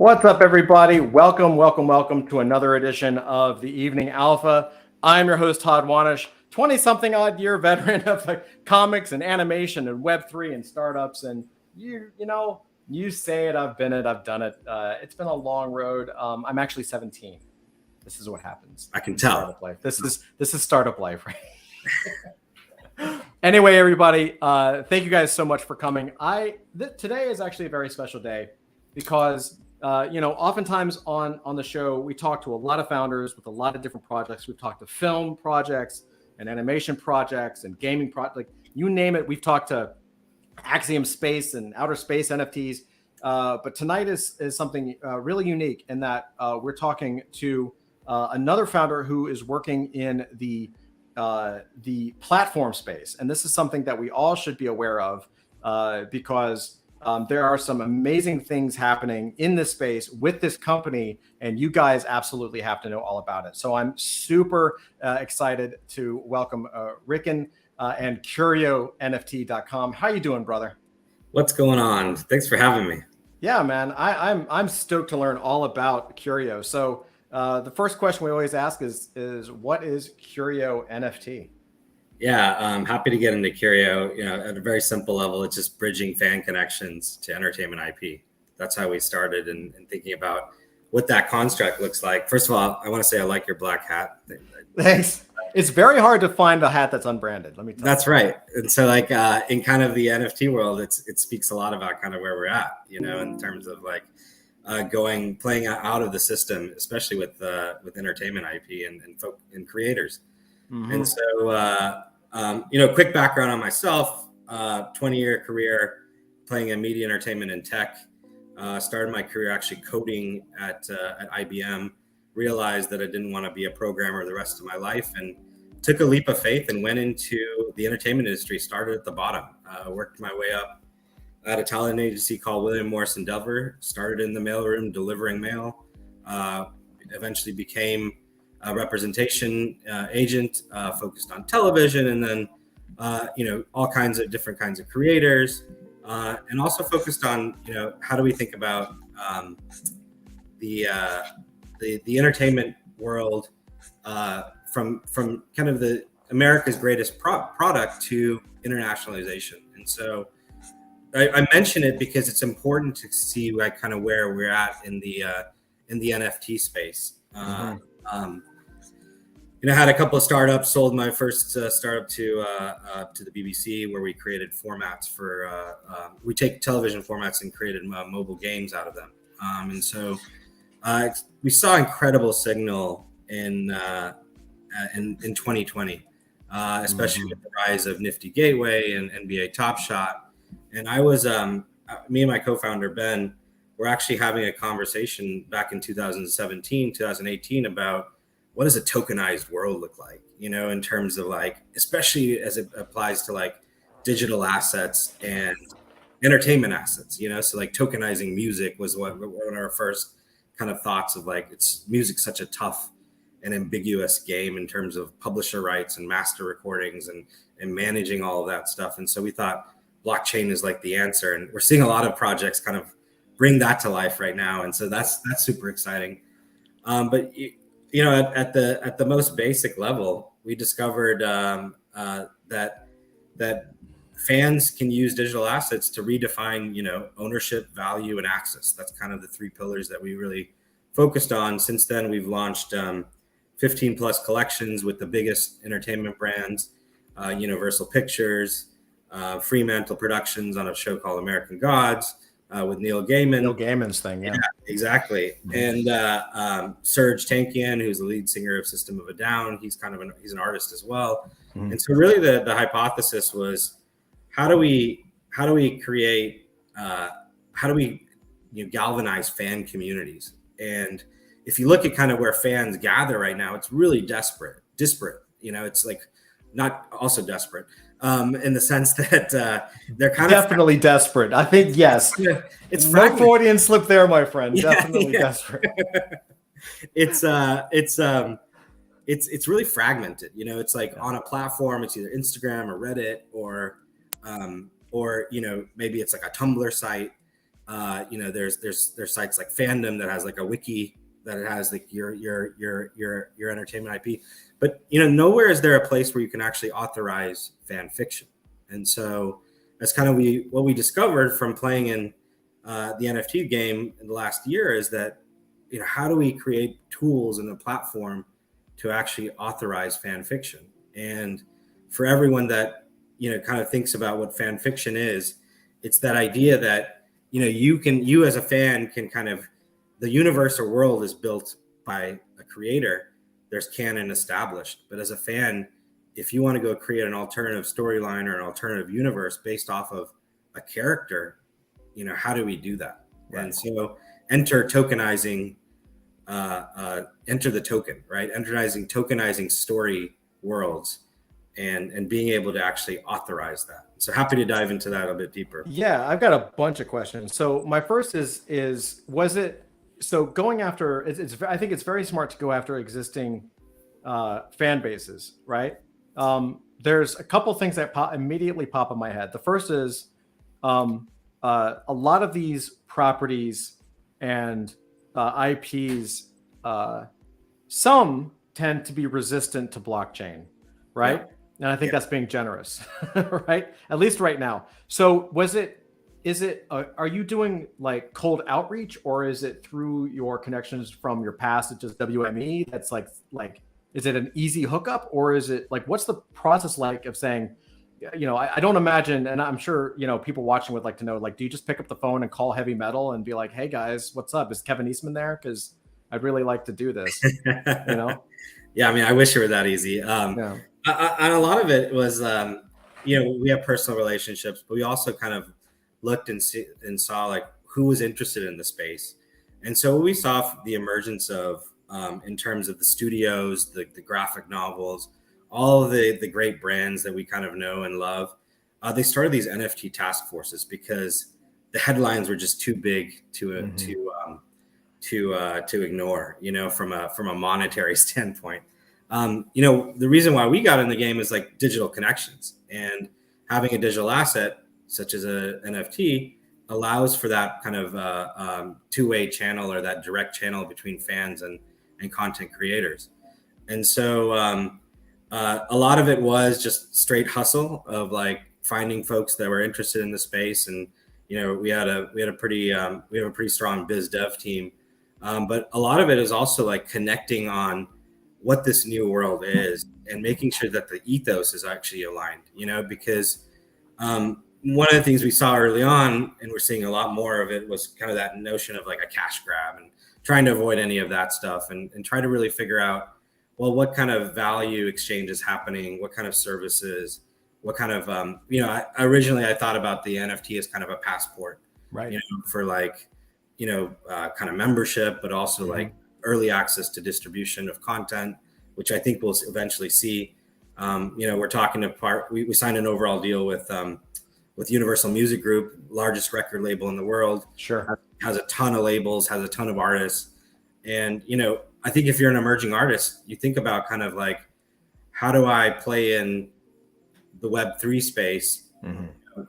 What's up, everybody? Welcome to another edition of the Evening Alpha. I'm your host, Todd Wanish, 20-something odd year veteran of comics and animation and Web3 and startups. And you say it, I've been it, I've done it. It's been a long road. I'm actually 17. This is what happens. I can tell. Startup life. This is startup life, right? Anyway, everybody, thank you guys so much for coming. Today is actually a very special day because oftentimes on the show, we talk to a lot of founders with a lot of different projects. We've talked to film projects and animation projects and gaming projects, like you name it. We've talked to Axiom Space and outer space NFTs. But tonight is something really unique in that we're talking to another founder who is working in the platform space. And this is something that we all should be aware of because there are some amazing things happening in this space with this company, and you guys absolutely have to know all about it. So I'm super excited to welcome Rikin and CurioNFT.com. How you doing, brother? What's going on? Thanks for having me. Yeah, man, I'm stoked to learn all about Curio. So the first question we always ask is what is Curio NFT? Yeah, I'm happy to get into Curio. At a very simple level, it's just bridging fan connections to entertainment IP. That's how we started and thinking about what that construct looks like. First of all, I want to say I like your black hat. Thanks. It's very hard to find a hat that's unbranded. Let me tell you. That's right. And so in kind of the NFT world, it speaks a lot about kind of where we're at, in terms of playing out of the system, especially with entertainment IP and creators. Mm-hmm. And so, quick background on myself, 20-year career playing in media, entertainment, and tech. Started my career actually coding at IBM, realized that I didn't want to be a programmer the rest of my life, and took a leap of faith and went into the entertainment industry, started at the bottom, worked my way up at a talent agency called William Morris Endeavor, started in the mailroom delivering mail, eventually became a representation agent focused on television, and then all kinds of different kinds of creators, and also focused on how do we think about the entertainment world from kind of the America's greatest product to internationalization. And so I mention it because it's important to see kind of where we're at in the NFT space. I had a couple of startups, sold my first startup to the BBC, where we created formats for, we take television formats and created mobile games out of them. And so we saw incredible signal in 2020, especially with the rise of Nifty Gateway and NBA Top Shot. And I was, me and my co-founder, Ben, were actually having a conversation back in 2017, 2018 about what does a tokenized world look like, in terms of especially as it applies to digital assets and entertainment assets, so tokenizing music was one of our first kind of thoughts of it's music such a tough and ambiguous game in terms of publisher rights and master recordings and managing all of that stuff. And so we thought blockchain is the answer, and we're seeing a lot of projects kind of bring that to life right now. And so that's super exciting. But at the most basic level, we discovered that fans can use digital assets to redefine, ownership, value, and access. That's kind of the three pillars that we really focused on. Since then, we've launched 15 plus collections with the biggest entertainment brands, Universal Pictures, Fremantle Productions on a show called American Gods, with Neil Gaiman. Neil Gaiman's thing, yeah. Exactly. Mm-hmm. And Serge Tankian, who's the lead singer of System of a Down, he's an artist as well. Mm-hmm. And so really the hypothesis was, how do we create, how do we galvanize fan communities? And if you look at kind of where fans gather right now, it's really disparate. It's not also desperate. In the sense that they're kind definitely desperate. I think, yes. It's no Freudian slip there, my friend. Yeah, definitely desperate. It's really fragmented. It's on a platform, it's either Instagram or Reddit or maybe it's a Tumblr site. There's sites like Fandom that has like a wiki that it has like your entertainment IP, but nowhere is there a place where you can actually authorize fan fiction. And so that's kind of what we discovered from playing in the NFT game in the last year is that how do we create tools and a platform to actually authorize fan fiction? And for everyone that kind of thinks about what fan fiction is, it's that idea that you as a fan can kind of, the universe or world is built by a creator. There's canon established, but as a fan, if you want to go create an alternative storyline or an alternative universe based off of a character, how do we do that? Right. And so enter tokenizing, enter the token, right? Tokenizing story worlds and being able to actually authorize that. So happy to dive into that a bit deeper. Yeah, I've got a bunch of questions. So my first is was it, so going after, I think it's very smart to go after existing fan bases, right? There's a couple things that immediately pop in my head. The first is a lot of these properties and IPs, some tend to be resistant to blockchain, right? Yeah. And I think that's being generous, right? At least right now. So are you doing like cold outreach, or is it through your connections from your past? It's just WME. That's like, is it an easy hookup, or is it like, what's the process like of saying, I don't imagine, and I'm sure, people watching would like to know, like, do you just pick up the phone and call Heavy Metal and be like, hey guys, what's up? Is Kevin Eastman there? Cause I'd really like to do this, Yeah. I mean, I wish it were that easy. Yeah. And a lot of it was, we have personal relationships, but we also kind of looked and saw like who was interested in the space. And so we saw the emergence of, in terms of the studios, the graphic novels, all of the great brands that we kind of know and love, they started these NFT task forces because the headlines were just too big to ignore, from a monetary standpoint. The reason why we got in the game is like digital connections, and having a digital asset such as a NFT allows for that kind of two-way channel, or that direct channel between fans and content creators. And so a lot of it was just straight hustle of like finding folks that were interested in the space. And we have a pretty strong biz dev team, but a lot of it is also like connecting on what this new world is and making sure that the ethos is actually aligned, because one of the things we saw early on, and we're seeing a lot more of it, was kind of that notion of like a cash grab, and trying to avoid any of that stuff, and try to really figure out, well, what kind of value exchange is happening, what kind of services, what kind of, originally I thought about the NFT as kind of a passport, right? For like, kind of membership, but also like early access to distribution of content, which I think we'll eventually see. We're talking to we signed an overall deal with Universal Music Group, largest record label in the world. Sure. Has a ton of labels, has a ton of artists. And, I think if you're an emerging artist, you think about kind of like, how do I play in the Web3 space? Mm-hmm.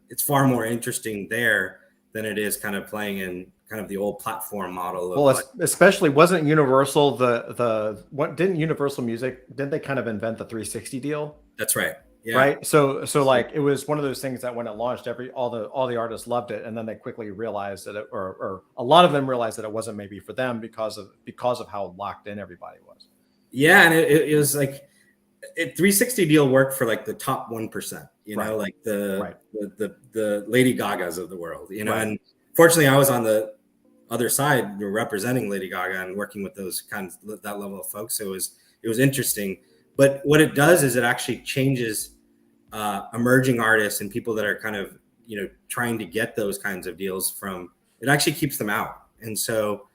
It's far more interesting there than it is kind of playing in kind of the old platform model. Well, especially wasn't Universal didn't Universal Music, didn't they kind of invent the 360 deal? That's right. Yeah. Right. So like it was one of those things that when it launched, all the artists loved it, and then they quickly realized that or a lot of them realized that it wasn't maybe for them because of how locked in everybody was. Yeah, and it was like 360 deal worked for like the top 1%, right. Like the Lady Gagas of the world, right. And fortunately I was on the other side representing Lady Gaga and working with that level of folks. So it was interesting. But what it does is it actually changes emerging artists and people that are kind of, trying to get those kinds of deals it actually keeps them out. And so,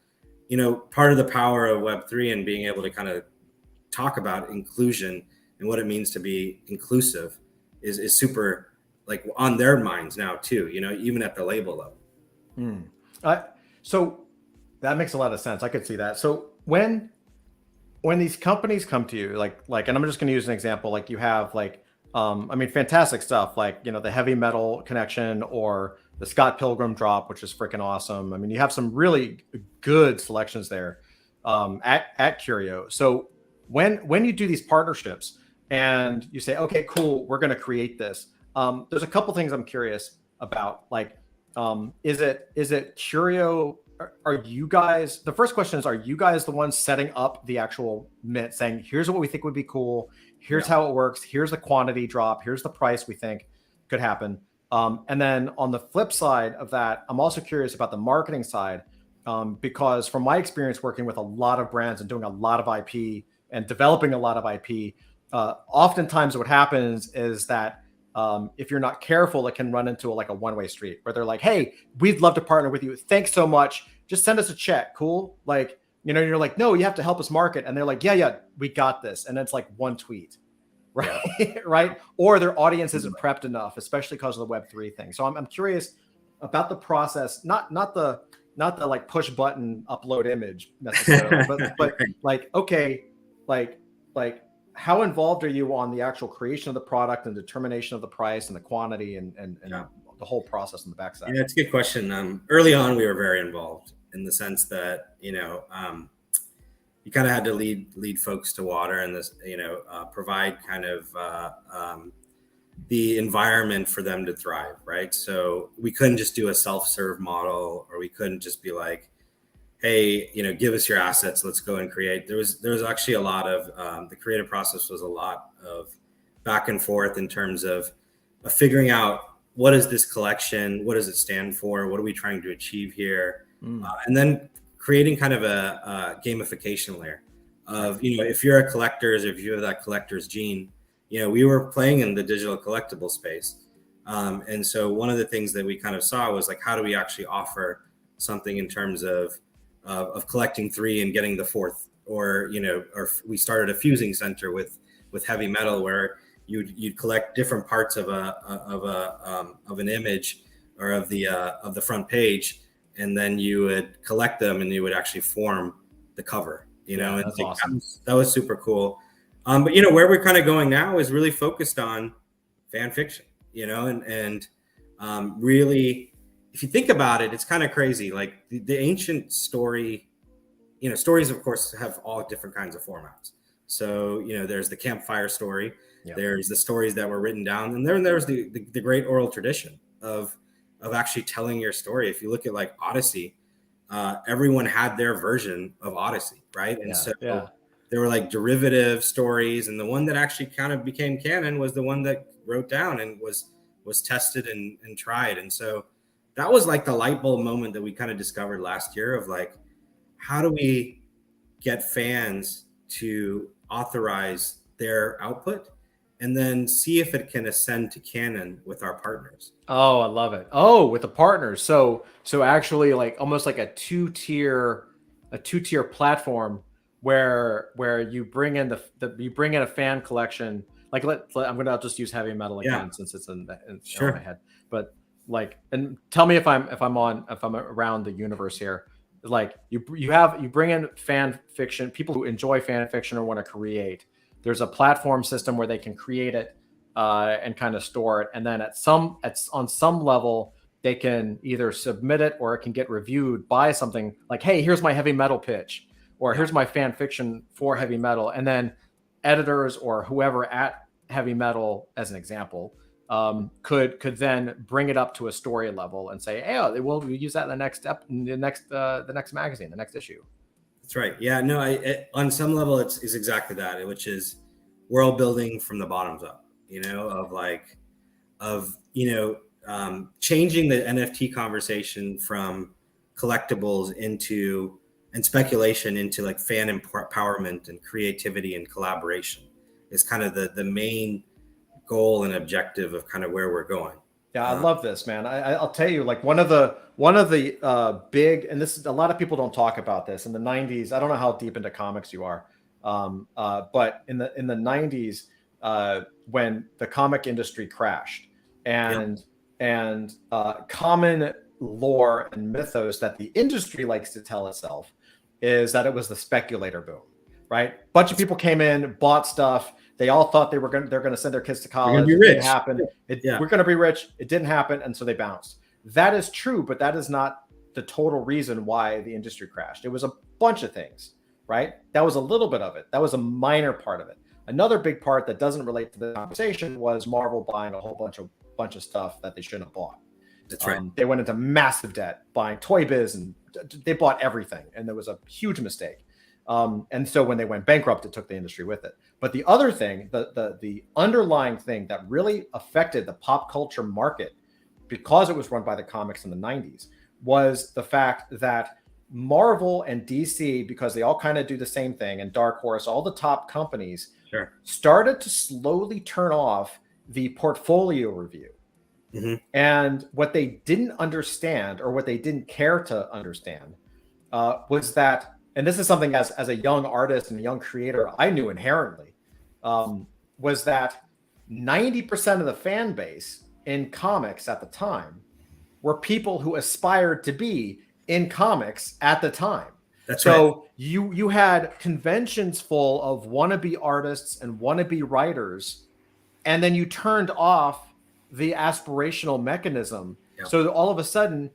part of the power of Web3 and being able to kind of talk about inclusion and what it means to be inclusive is super like on their minds now too, even at the label level. So that makes a lot of sense. I could see that. So when these companies come to you, like, and I'm just going to use an example, like you have like, fantastic stuff, like, the Heavy Metal connection, or the Scott Pilgrim drop, which is freaking awesome. I mean, you have some really good selections there at Curio. So when you do these partnerships and you say, okay, cool, we're going to create this. There's a couple things I'm curious about. Like, is it Curio? Are you guys, the first question is, are you guys the ones setting up the actual mint, saying, here's what we think would be cool, here's how it works, here's the quantity drop, here's the price we think could happen? And then on the flip side of that, I'm also curious about the marketing side, because from my experience working with a lot of brands and doing a lot of IP and developing a lot of IP, oftentimes what happens is that if you're not careful, it can run into like a one-way street where they're like, hey, we'd love to partner with you. Thanks so much. Just send us a check. Cool. Like, you're like, no, you have to help us market. And they're like, yeah, we got this. And it's like one tweet, right? Yeah. Right. Or their audience isn't prepped enough, especially because of the Web3 thing. So I'm curious about the process, not the like push button upload image necessarily, but like, okay, like, how involved are you on the actual creation of the product and determination of the price and the quantity and the whole process on the backside? Yeah, it's a good question. Early on, we were very involved in the sense that, you kind of had to lead folks to water and this, provide kind of the environment for them to thrive, right? So we couldn't just do a self-serve model, or we couldn't just be like, hey, give us your assets, let's go and create. There was actually a lot of the creative process was a lot of back and forth in terms of figuring out, what is this collection, what does it stand for, what are we trying to achieve here, and then creating kind of a gamification layer of, if you're a collector, if you have that collector's gene. We were playing in the digital collectible space, and so one of the things that we kind of saw was like, how do we actually offer something in terms of collecting 3 and getting the 4th, or we started a fusing center with heavy metal, where you'd collect different parts of an image or of the front page, and then you would collect them and you would actually form the cover. And that's awesome. That was super cool. But where we're kind of going now is really focused on fan fiction. And really, if you think about it, it's kind of crazy. Like the ancient story, stories, of course, have all different kinds of formats. So, there's the campfire story, there's the stories that were written down, and then there's the great oral tradition of actually telling your story. If you look at like Odyssey, everyone had their version of Odyssey, right? And there were like derivative stories, and the one that actually kind of became canon was the one that wrote down and was tested and tried. And so that was like the light bulb moment that we kind of discovered last year of like, how do we get fans to authorize their output and then see if it can ascend to canon with our partners? Oh, I love it. Oh, with the partners. So actually like almost like a two-tier platform where you bring in a fan collection. Like I'll just use heavy metal again since it's in my head. But like, and tell me if I'm around the universe here. Like you bring in fan fiction, people who enjoy fan fiction or want to create. There's a platform system where they can create it and kind of store it, and then on some level they can either submit it or it can get reviewed by something like, hey, here's my heavy metal pitch, or here's my fan fiction for heavy metal, and then editors or whoever at heavy metal, as an example, could then bring it up to a story level and say, hey, we'll use that in the next magazine, the next issue. That's right. Yeah, no, on some level it's exactly that, which is world building from the bottoms up, changing the NFT conversation from collectibles and speculation into like fan empowerment and creativity and collaboration is kind of the main goal and objective of kind of where we're going. Yeah, I love this, man. I'll tell you, like one of the big, and this is, a lot of people don't talk about this in the 90s. I don't know how deep into comics you are, but in the 90s, when the comic industry crashed, and common lore and mythos that the industry likes to tell itself is that it was the speculator boom, right? Bunch of people came in, bought stuff. They all thought they're going to send their kids to college. It didn't happen. We're going to be rich. It didn't happen, and so they bounced. That is true, but that is not the total reason why the industry crashed. It was a bunch of things, right? That was a little bit of it. That was a minor part of it. Another big part that doesn't relate to the conversation was Marvel buying a whole bunch of stuff that they shouldn't have bought. That's right. They went into massive debt buying Toy Biz, and they bought everything, and there was a huge mistake. And so when they went bankrupt, it took the industry with it. But the other thing, the underlying thing that really affected the pop culture market, because it was run by the comics in the 90s, was the fact that Marvel and DC, because they all kind of do the same thing, and Dark Horse, all the top companies, started to slowly turn off the portfolio review. Mm-hmm. And what they didn't understand, or what they didn't care to understand, was that, and this is something as a young artist and a young creator I knew inherently, was that 90% of the fan base in comics at the time were people who aspired to be in comics at the time. That's right. So you had conventions full of wannabe artists and wannabe writers, and then you turned off the aspirational mechanism. Yep. So all of a sudden,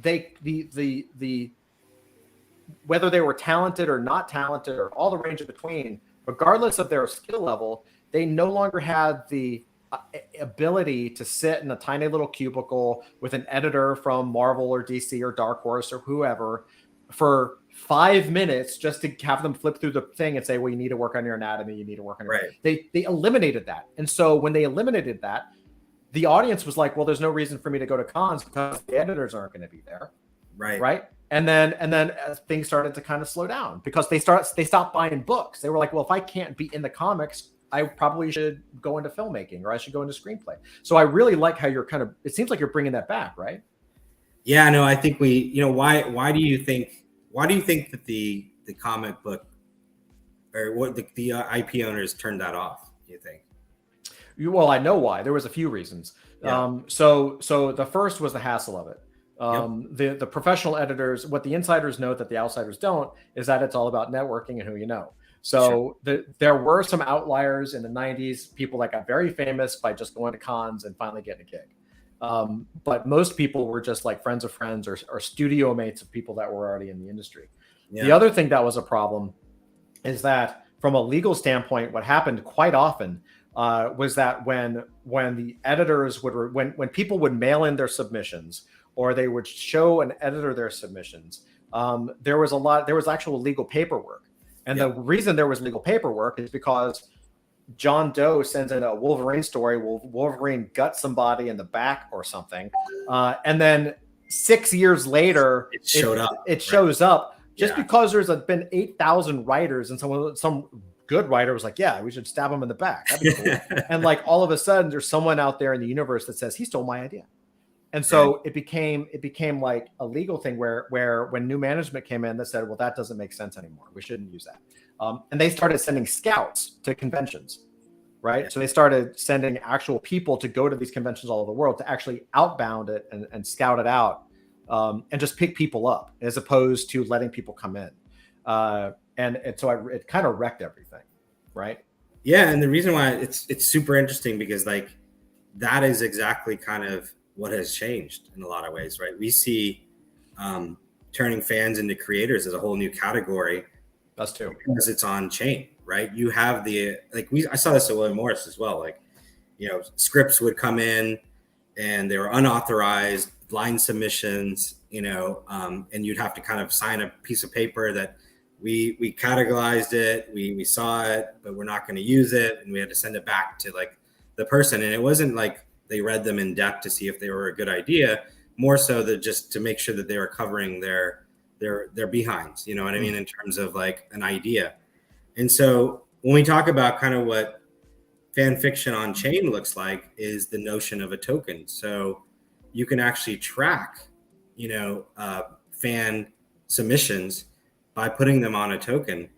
the whether they were talented or not talented, or all the range in between, regardless of their skill level, they no longer had the ability to sit in a tiny little cubicle with an editor from Marvel or DC or Dark Horse or whoever for 5 minutes just to have them flip through the thing and say, well, you need to work on your anatomy, you need to work on your... They eliminated that. And so when they eliminated that, the audience was like, well, there's no reason for me to go to cons because the editors aren't going to be there. Right. And then as things started to kind of slow down because they stopped buying books. They were like, well, if I can't be in the comics, I probably should go into filmmaking, or I should go into screenplay. So I really like how you're it seems like you're bringing that back, right? Yeah, no, I think why do you think that the comic book or what the IP owners turned that off, do you think? Well, I know why. There was a few reasons. Yeah. So the first was the hassle of it. The professional editors, what the insiders know that the outsiders don't, is that it's all about networking and who you know. So there were some outliers in the 90s, people that got very famous by just going to cons and finally getting a gig. But most people were just like friends of friends or studio mates of people that were already in the industry. Yeah. The other thing that was a problem is that from a legal standpoint, what happened quite often was that when the editors when people would mail in their submissions, or they would show an editor their submissions, there was actual legal paperwork. And the reason there was legal paperwork is because John Doe sends in a Wolverine story, Wolverine guts somebody in the back or something. And then 6 years later, it shows up just because there's been 8,000 writers, and some good writer was like, yeah, we should stab him in the back. That'd be cool. And like all of a sudden there's someone out there in the universe that says he stole my idea. And so it became like a legal thing where when new management came in, they said, well, that doesn't make sense anymore. We shouldn't use that. And they started sending scouts to conventions, right? Yeah. So they started sending actual people to go to these conventions all over the world to actually outbound it and scout it out, and just pick people up as opposed to letting people come in. And so it kind of wrecked everything, right? Yeah, and the reason why it's super interesting because like that is exactly kind of what has changed in a lot of ways, right? We see turning fans into creators as a whole new category. Us too. Because it's on chain, right? You have I saw this at William Morris as well. Like, scripts would come in and they were unauthorized, blind submissions, and you'd have to kind of sign a piece of paper that we categorized it, we saw it, but we're not going to use it. And we had to send it back to like the person. And it wasn't like they read them in depth to see if they were a good idea, more so that just to make sure that they were covering their behinds, you know what I mean, in terms of like an idea. And so when we talk about kind of what fan fiction on chain looks like is the notion of a token. So you can actually track, fan submissions by putting them on a token.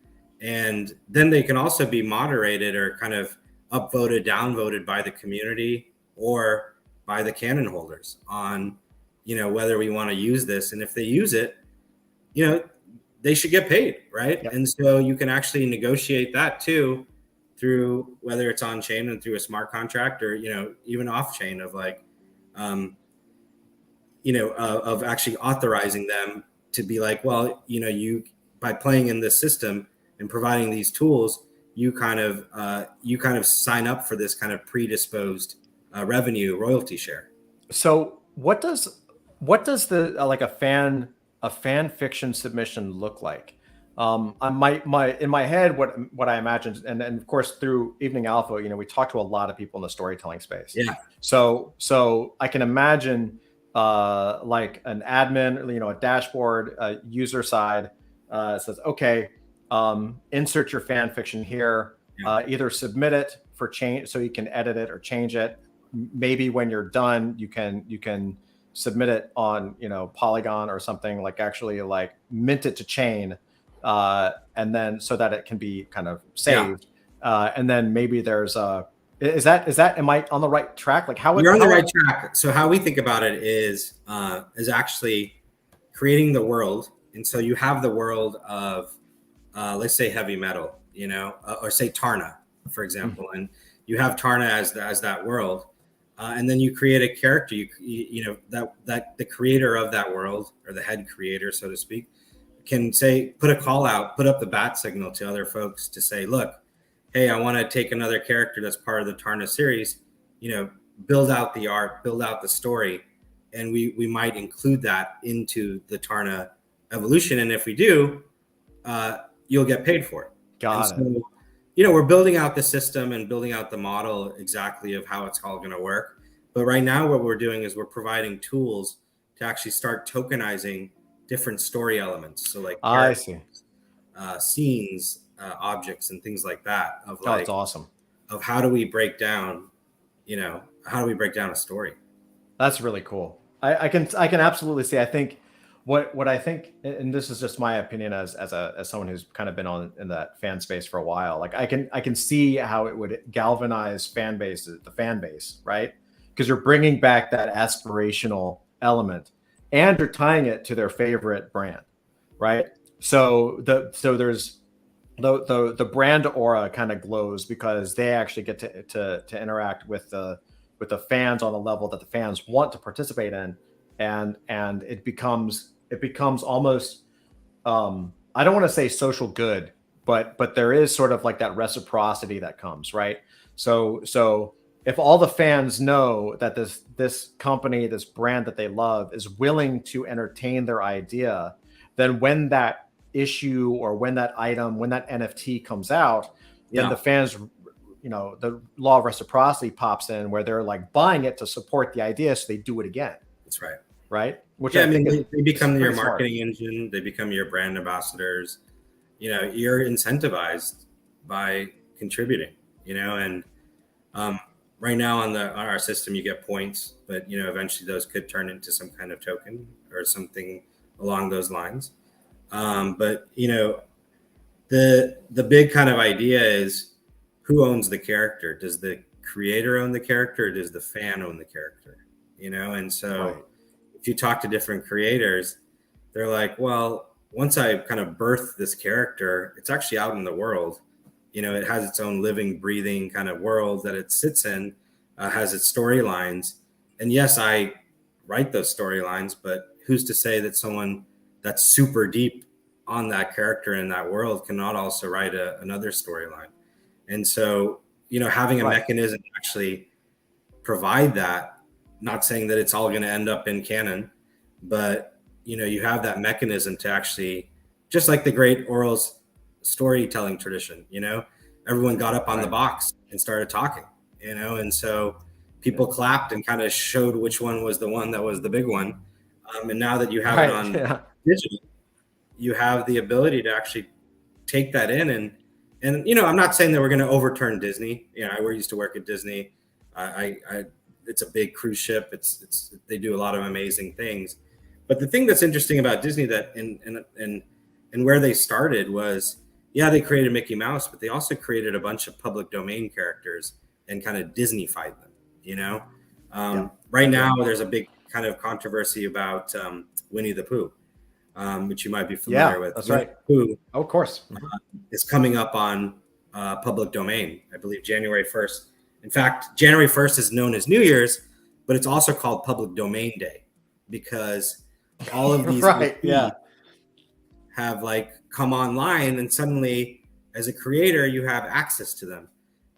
And then they can also be moderated or kind of upvoted, downvoted by the community or by the canon holders on, whether we want to use this. And if they use it, they should get paid, right? Yep. And so you can actually negotiate that too through whether it's on chain and through a smart contract or, even off chain of like, of actually authorizing them to be like, well, you by playing in this system and providing these tools, you kind of sign up for this kind of predisposed revenue royalty share. So what does the like a fan fiction submission look like? My in my head, what I imagined, and of course through Evening Alpha, we talk to a lot of people in the storytelling space. Yeah. So I can imagine like an admin, a dashboard, user side says, okay, insert your fan fiction here. Yeah. Either submit it for change so you can edit it or change it. Maybe when you're done, you can submit it on Polygon or something, like actually like mint it to chain, and then so that it can be kind of saved. Yeah. And then maybe there's is that am I on the right track? Like you're on the right track. So how we think about it is actually creating the world. And so you have the world of let's say heavy metal, or say Tarna, for example, mm-hmm. and you have Tarna as that world. And then you create a character, that the creator of that world, or the head creator, so to speak, can say, put a call out, put up the bat signal to other folks to say, look, hey, I want to take another character that's part of the Tarna series, build out the art, build out the story, and we might include that into the Tarna evolution. And if we do, you'll get paid for it. Got it. So, we're building out the system and building out the model exactly of how it's all going to work. But right now what we're doing is we're providing tools to actually start tokenizing different story elements. So like I see. Scenes, objects, and things like that. That's awesome. Of how do we break down, a story? That's really cool. I can absolutely see. I think what I think, and this is just my opinion as someone who's kind of been in that fan space for a while, like I can see how it would galvanize the fan base, right? Because you're bringing back that aspirational element and you're tying it to their favorite brand, right? So there's the brand aura kind of glows because they actually get to interact with the fans on the level that the fans want to participate in, and it becomes almost I don't want to say social good, but there is sort of like that reciprocity that comes, right? So if all the fans know that this company, this brand that they love is willing to entertain their idea, then when that issue or when that item, when that NFT comes out, then the fans, the law of reciprocity pops in where they're like buying it to support the idea, so they do it again. That's right. Right? Which I think they become your marketing engine. They become your brand ambassadors. You're incentivized by contributing. And right now on our system, you get points, but eventually those could turn into some kind of token or something along those lines. But the big kind of idea is, who owns the character? Does the creator own the character, or does the fan own the character? And so. Right. If you talk to different creators, they're like, well, once I kind of birth this character, it's actually out in the world. It has its own living, breathing kind of world that it sits in, has its storylines. And yes, I write those storylines, but who's to say that someone that's super deep on that character in that world cannot also write another storyline? And so, having a mechanism to actually provide that, not saying that it's all going to end up in canon, but you have that mechanism to actually, just like the great oral storytelling tradition, everyone got up on the box and started talking, and so people clapped and kind of showed which one was the one that was the big one. And now that you have it on digital, you have the ability to actually take that in and I'm not saying that we're going to overturn Disney. I used to work at Disney. It's a big cruise ship. They do a lot of amazing things. But the thing that's interesting about Disney that and where they started was, they created Mickey Mouse, but they also created a bunch of public domain characters and kind of Disney-fied them, Right now, there's a big kind of controversy about Winnie the Pooh, which you might be familiar with. That's right. Pooh, of course. is coming up on public domain, I believe, January 1st. In fact, January 1st is known as New Year's, but it's also called Public Domain Day. because all of these right, IP yeah, have like come online, and suddenly as a creator you have access to them.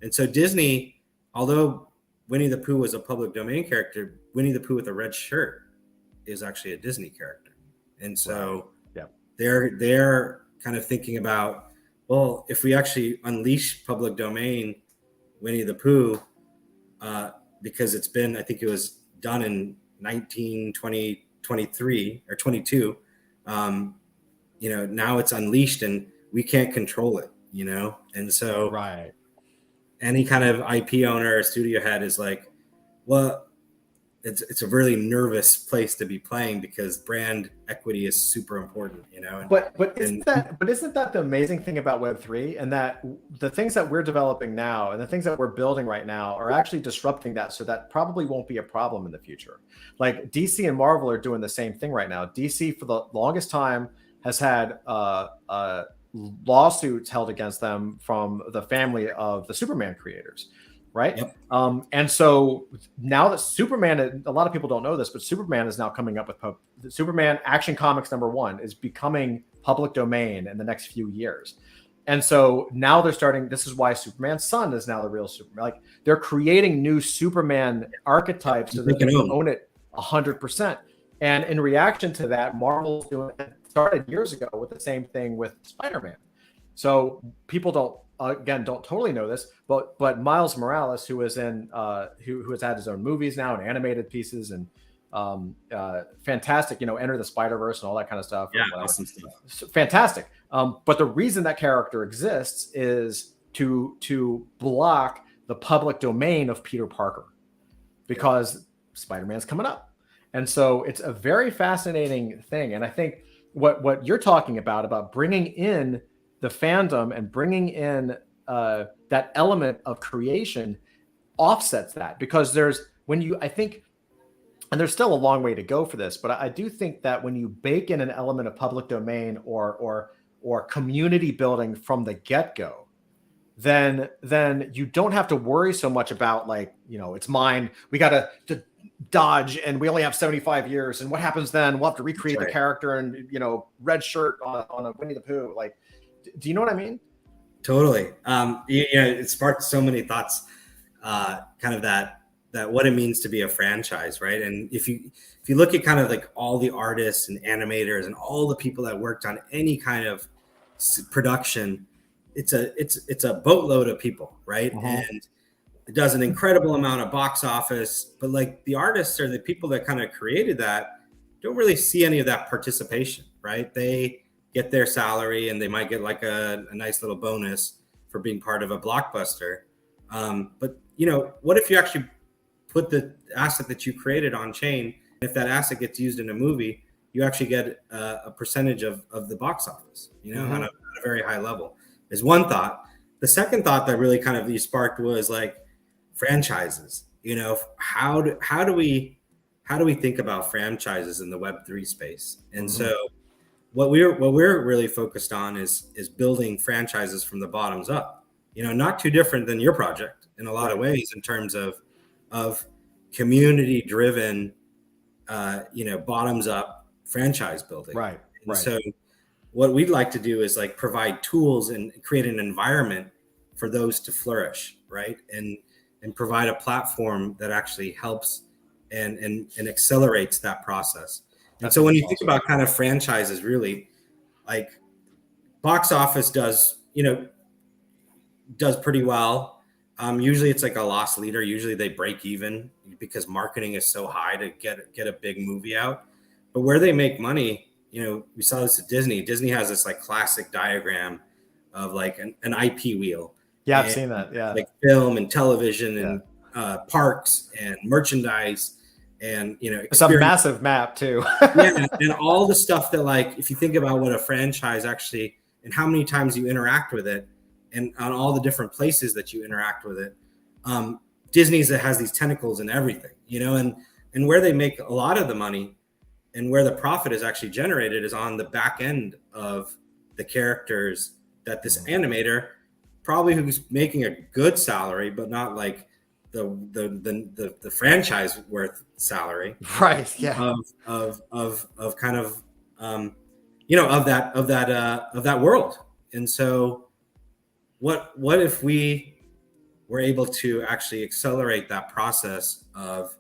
And so Disney, although Winnie the Pooh was a public domain character, Winnie the Pooh with a red shirt is actually a Disney character. And so right. they're kind of thinking about, well, if we actually unleash public domain Winnie the Pooh, because it's been, I think it was done in 23 or 22, now it's unleashed and we can't control it, and so Right. any kind of IP owner or studio head is like, well, it's a really nervous place to be playing because brand equity is super important, But isn't that the amazing thing about Web3, and that the things that we're developing now and the things that we're building right now are actually disrupting that, so that probably won't be a problem in the future. Like DC and Marvel are doing the same thing right now. DC for the longest time has had lawsuits held against them from the family of the Superman creators, right? Yep. And so now that Superman, a lot of people don't know this, but Superman is now coming up with Superman Action Comics #1 is becoming public domain in the next few years. And so now they're starting, this is why Superman's son is now the real Superman. Like they're creating new Superman archetypes so that they can own it 100%. And in reaction to that, Marvel's doing it, started years ago with the same thing with Spider-Man. So people don't totally know this, but Miles Morales, who is in who has had his own movies now and animated pieces and fantastic, Enter the Spider-Verse and all that kind of stuff. Yeah, awesome stuff. Fantastic. But the reason that character exists is to block the public domain of Peter Parker, because Spider-Man's coming up. And so it's a very fascinating thing. And I think what you're talking about bringing in the fandom and bringing in that element of creation offsets that, because I think, and there's still a long way to go for this, but I do think that when you bake in an element of public domain or community building from the get-go, then you don't have to worry so much about it's mine. We got to dodge, and we only have 75 years. And what happens then? We'll have to recreate the character and, red shirt on a Winnie the Pooh. Like, do you know what I mean? Totally. It sparked so many thoughts, kind of that what it means to be a franchise, right? And if you look at kind of like all the artists and animators and all the people that worked on any kind of production, it's a boatload of people, right? Uh-huh. And it does an incredible amount of box office, but like the artists or the people that kind of created that don't really see any of that participation, right? They get their salary and they might get like a nice little bonus for being part of a blockbuster. But what if you actually put the asset that you created on chain? If that asset gets used in a movie, you actually get a percentage of the box office, on a very high level, is one thought. The second thought that really kind of you sparked was like franchises. How do we think about franchises in the Web3 space? And so what we're really focused on is building franchises from the bottoms up. Not too different than your project in a lot of ways in terms of community driven, bottoms up franchise building. Right. And so what we'd like to do is like provide tools and create an environment for those to flourish, right? And provide a platform that actually helps and accelerates that process. And so when you think about kind of franchises, really, like box office does pretty well. Usually it's like a loss leader. Usually they break even because marketing is so high to get a big movie out. But where they make money, we saw this at Disney. Disney has this like classic diagram of like an IP wheel. Yeah, I've seen that. Yeah. Like film and television and parks and merchandise. And it's a massive map too. Yeah, and all the stuff that, like, if you think about what a franchise actually and how many times you interact with it, and on all the different places that you interact with it, Disney's that has these tentacles in everything, and where they make a lot of the money and where the profit is actually generated is on the back end of the characters that this animator, probably who's making a good salary, but not like the franchise worth salary, Right. Yeah. of kind of of that world. And so what if we were able to actually accelerate that process of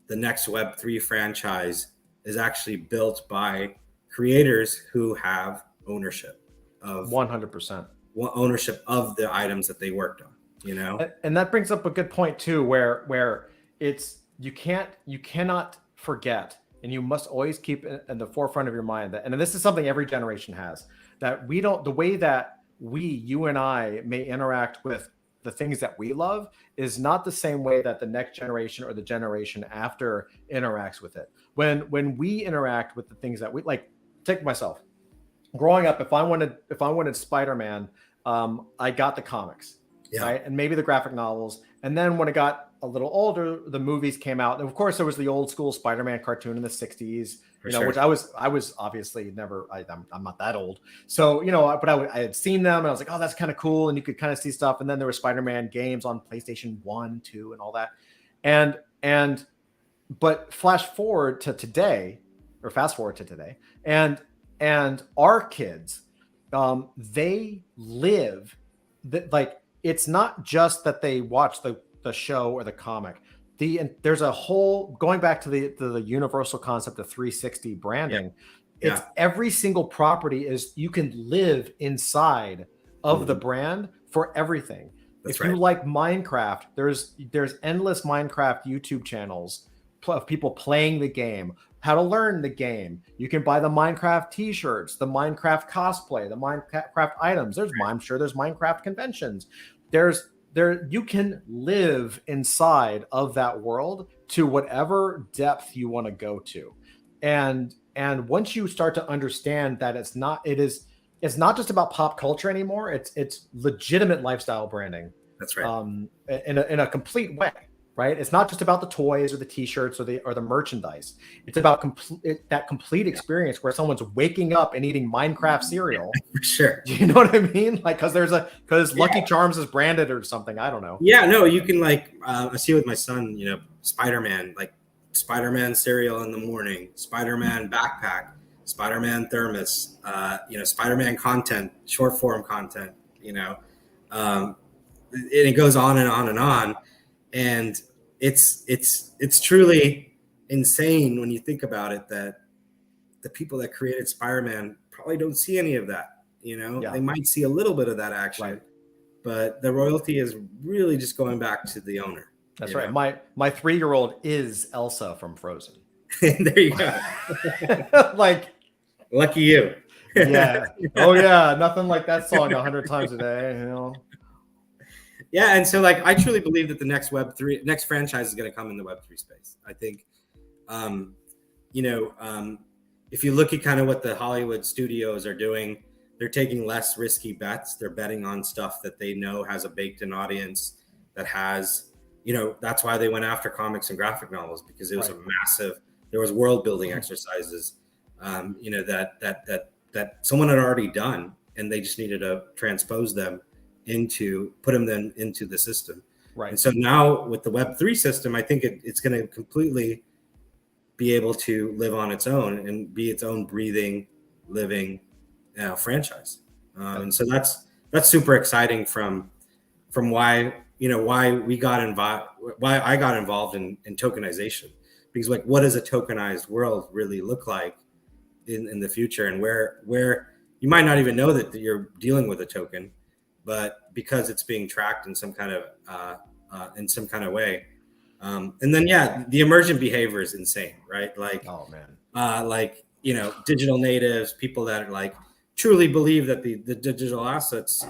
the next Web3 franchise is actually built by creators who have ownership of 100%. ownership of the items that they worked on, you know? And that brings up a good point too, where it's you cannot forget, and you must always keep in the forefront of your mind that, and this is something every generation has, that we don't, the way that you and I may interact with the things that we love is not the same way that the next generation or the generation after interacts with it. When we interact with the things that we like, take myself growing up, if I wanted Spider-Man, I got the comics, Yeah. right, and maybe the graphic novels, and then when it got a little older, the movies came out, and of course there was the old school Spider-Man cartoon in the 60s, which I was obviously never, I'm not that old, so but I had seen them and I was like, oh, that's kind of cool, and you could kind of see stuff. And then there were Spider-Man games on PlayStation 1, 2, and all that, and but fast forward to today, and our kids, they live that, like, it's not just that they watch the show or the comic. There's a whole, going back to the universal concept of 360 branding. Yeah. It's every single property is, you can live inside of the brand for everything. If you like Minecraft, there's endless Minecraft YouTube channels of people playing the game, how to learn the game. You can buy the Minecraft t-shirts, the Minecraft cosplay, the Minecraft items. I'm sure there's Minecraft conventions. You can live inside of that world to whatever depth you want to go to. And once you start to understand that it's not just about pop culture anymore, it's legitimate lifestyle branding. That's right. In a complete way. Right? It's not just about the toys or the t-shirts or the merchandise. It's about that complete experience where someone's waking up and eating Minecraft cereal. For sure. Do you know what I mean? Like, because Lucky Charms is branded or something. I don't know. Yeah, no, you can, like, I see with my son, Spider-Man, like Spider-Man cereal in the morning, Spider-Man backpack, Spider-Man thermos, Spider-Man content, short form content, and it goes on and on and on. And it's truly insane when you think about it, that the people that created Spider-Man probably don't see any of that. They might see a little bit of that action, right, but the royalty is really just going back to the owner. That's right. My 3-year-old is Elsa from Frozen. There you go. Like, lucky you. Yeah. Oh yeah. Nothing like that song 100 times a day. Yeah, and so, like, I truly believe that the next next franchise is going to come in the Web3 space. I think, if you look at kind of what the Hollywood studios are doing, they're taking less risky bets. They're betting on stuff that they know has a baked-in audience, that has, that's why they went after comics and graphic novels, because it was there was world-building exercises, that someone had already done, and they just needed to transpose them put them then into the system. Right. And so now with the Web3 system, I think it's going to completely be able to live on its own and be its own breathing, living franchise. And so that's super exciting from why I got involved in tokenization, because, like, what does a tokenized world really look like in the future, and where you might not even know that you're dealing with a token, but because it's being tracked in some kind of way. And then, the emergent behavior is insane, right? Like, oh man, digital natives, people that, like, truly believe that the digital assets,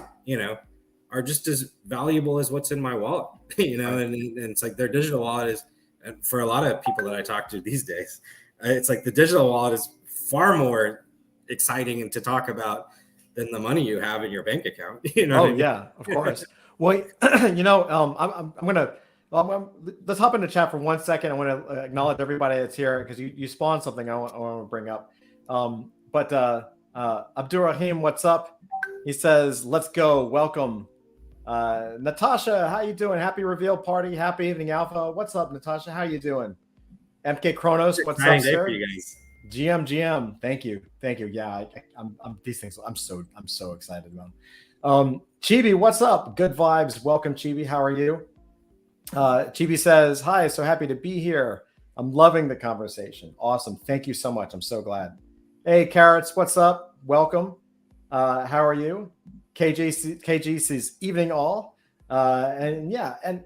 are just as valuable as what's in my wallet, and it's like their digital wallet is, for a lot of people that I talk to these days, it's like the digital wallet is far more exciting and to talk about than the money you have in your bank account. Yeah, of course. Well, I'm gonna let's hop into chat for 1 second. I want to acknowledge everybody that's here, because you spawned something I want to bring up. But Abdurrahim, what's up? He says, "Let's go. Welcome." Natasha, how you doing? Happy reveal party. Happy evening, Alpha. What's up, Natasha? How you doing? MK Kronos, what's up, sir? Day for you guys. GM, thank you. Yeah, I'm these things. I'm so excited about. Chibi, what's up? Good vibes. Welcome, Chibi. How are you? Chibi says, hi, so happy to be here. I'm loving the conversation. Awesome. Thank you so much. I'm so glad. Hey, Carrots, what's up? Welcome. How are you? KG says evening all. And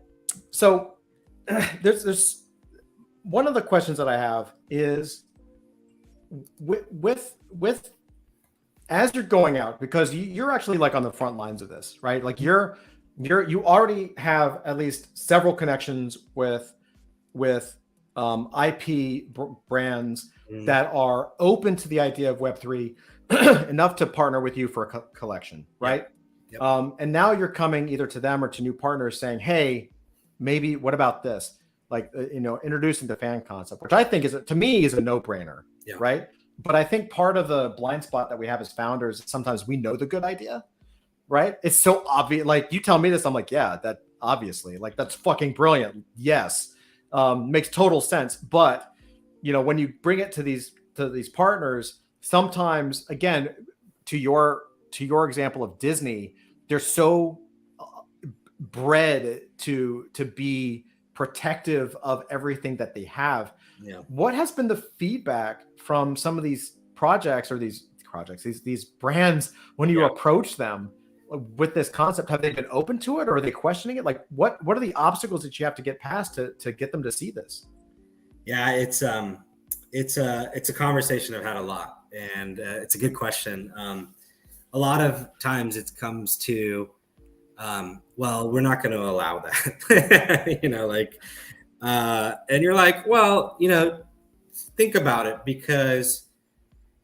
so there's one of the questions that I have is with as you're going out, because you're actually like on the front lines of this, right? Like you already have at least several connections with IP brands that are open to the idea of Web3 enough to partner with you for a collection, right? Yep. Yep. And now you're coming either to them or to new partners saying, hey, maybe what about this? Like, introducing the fan concept, which I think to me is a no-brainer, right? But I think part of the blind spot that we have as founders, sometimes we know the good idea, right? It's so obvious. Like, you tell me this, I'm like, yeah, that obviously, like, that's fucking brilliant. Yes. Makes total sense. But, when you bring it to these partners, sometimes, again, to your example of Disney, they're so bred to be protective of everything that they have. Yeah. What has been the feedback from some of these projects or these brands when you approach them with this concept? Have they been open to it, or are they questioning it? Like, what are the obstacles that you have to get past to get them to see this? Yeah, it's a conversation I've had a lot, and it's a good question. A lot of times it comes to, well, we're not going to allow that, and you're like, well, think about it, because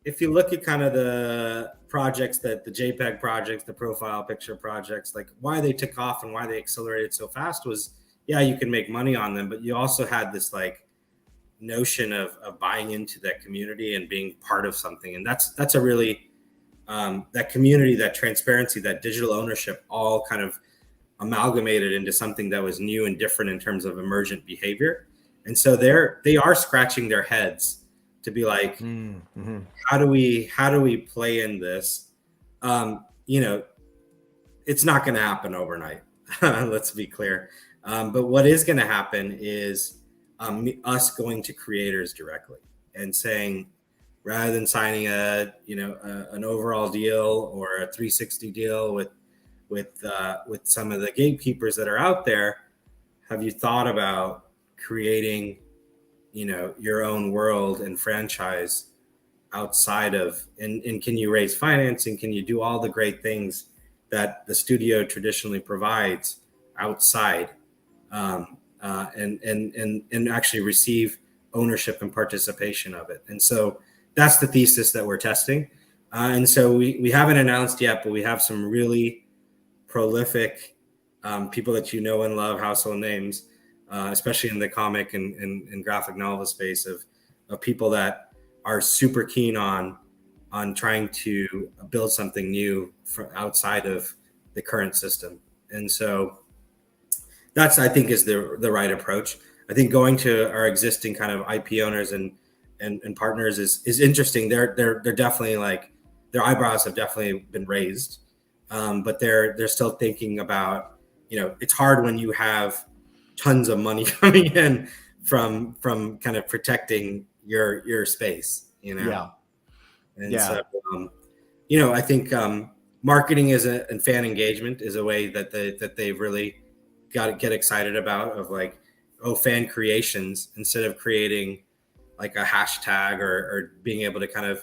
if you look at kind of the projects, that the JPEG projects, the profile picture projects, like why they took off and why they accelerated so fast was, you can make money on them, but you also had this like notion of buying into that community and being part of something. And that's a really, that community, that transparency, that digital ownership, all kind of amalgamated into something that was new and different in terms of emergent behavior. And so they are scratching their heads to be like, how do we play in this? It's not going to happen overnight. Let's be clear. But what is going to happen is us going to creators directly and saying, rather than signing an overall deal or a 360 deal with some of the gatekeepers that are out there, have you thought about creating, your own world and franchise outside of, and can you raise financing? Can you do all the great things that the studio traditionally provides outside, and actually receive ownership and participation of it? And so that's the thesis that we're testing. And so we haven't announced yet, but we have some really prolific people that and love, household names, especially in the comic and graphic novel space, of people that are super keen on trying to build something new from outside of the current system. And so that's, I think, is the right approach. I think going to our existing kind of IP owners and partners is interesting. They're definitely, like, their eyebrows have definitely been raised, but they're still thinking about, it's hard when you have tons of money coming in from kind of protecting your space, Yeah. And so, I think marketing and fan engagement is a way that they've really got to get excited about, of like, fan creations, instead of creating like a hashtag or being able to kind of,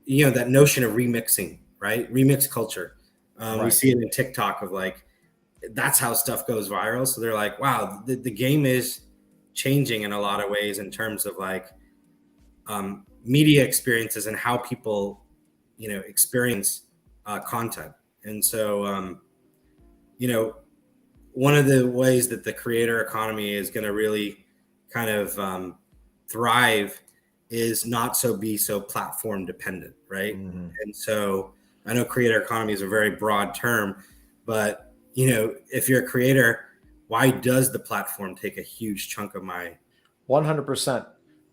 that notion of remixing, right? Remix culture. Right. We see it in TikTok of like, that's how stuff goes viral. So they're like, wow, the game is changing in a lot of ways in terms of like media experiences and how people, experience content. And so, one of the ways that the creator economy is going to really kind of thrive is not be so platform dependent, right? And so I know creator economy is a very broad term, but if you're a creator, why does the platform take a huge chunk of my 100%?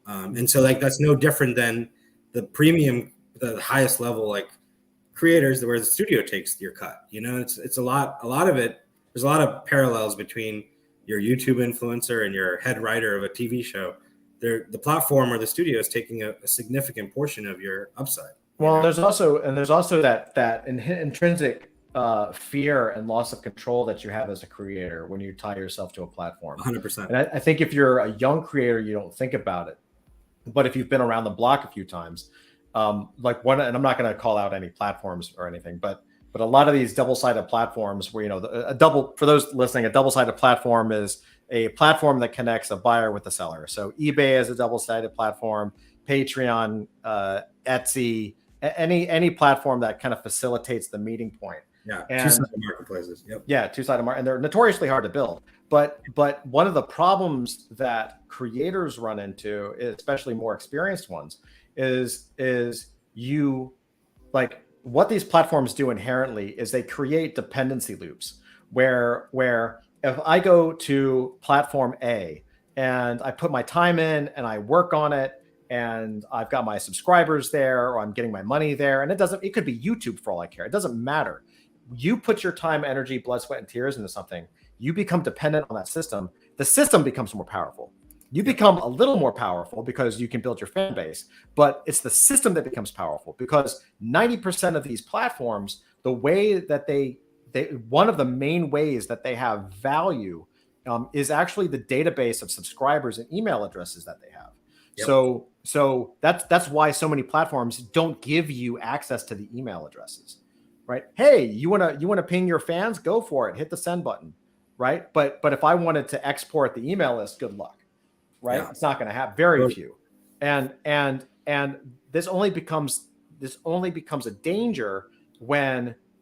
And so like that's no different than the premium, the highest level like creators where the studio takes your cut. It's a lot of it. There's a lot of parallels between your YouTube influencer and your head writer of a TV show. The platform or the studio is taking a significant portion of your upside. Well, there's also that intrinsic fear and loss of control that you have as a creator when you tie yourself to a platform. 100%. And I think if you're a young creator, you don't think about it. But if you've been around the block a few times, and I'm not going to call out any platforms or anything, but a lot of these double-sided platforms where, for those listening, a double-sided platform is a platform that connects a buyer with a seller. So eBay is a double-sided platform, Patreon, Etsy, any platform that kind of facilitates the meeting point. Yeah, two-sided marketplaces. Yep. Yeah, two-sided market, and they're notoriously hard to build. But one of the problems that creators run into, especially more experienced ones, is you like what these platforms do inherently is they create dependency loops where if I go to platform A and I put my time in and I work on it and I've got my subscribers there or I'm getting my money there, and it could be YouTube for all I care. It doesn't matter. You put your time, energy, blood, sweat, and tears into something, you become dependent on that system. The system becomes more powerful. You become a little more powerful because you can build your fan base, but it's the system that becomes powerful because 90% of these platforms, the way that one of the main ways that they have value is actually the database of subscribers and email addresses that they have. Yep. So that's why so many platforms don't give you access to the email addresses, right? Hey, you wanna ping your fans? Go for it. Hit the send button, right? But if I wanted to export the email list, good luck. Right. Yeah. It's not going to have very few. And this only becomes a danger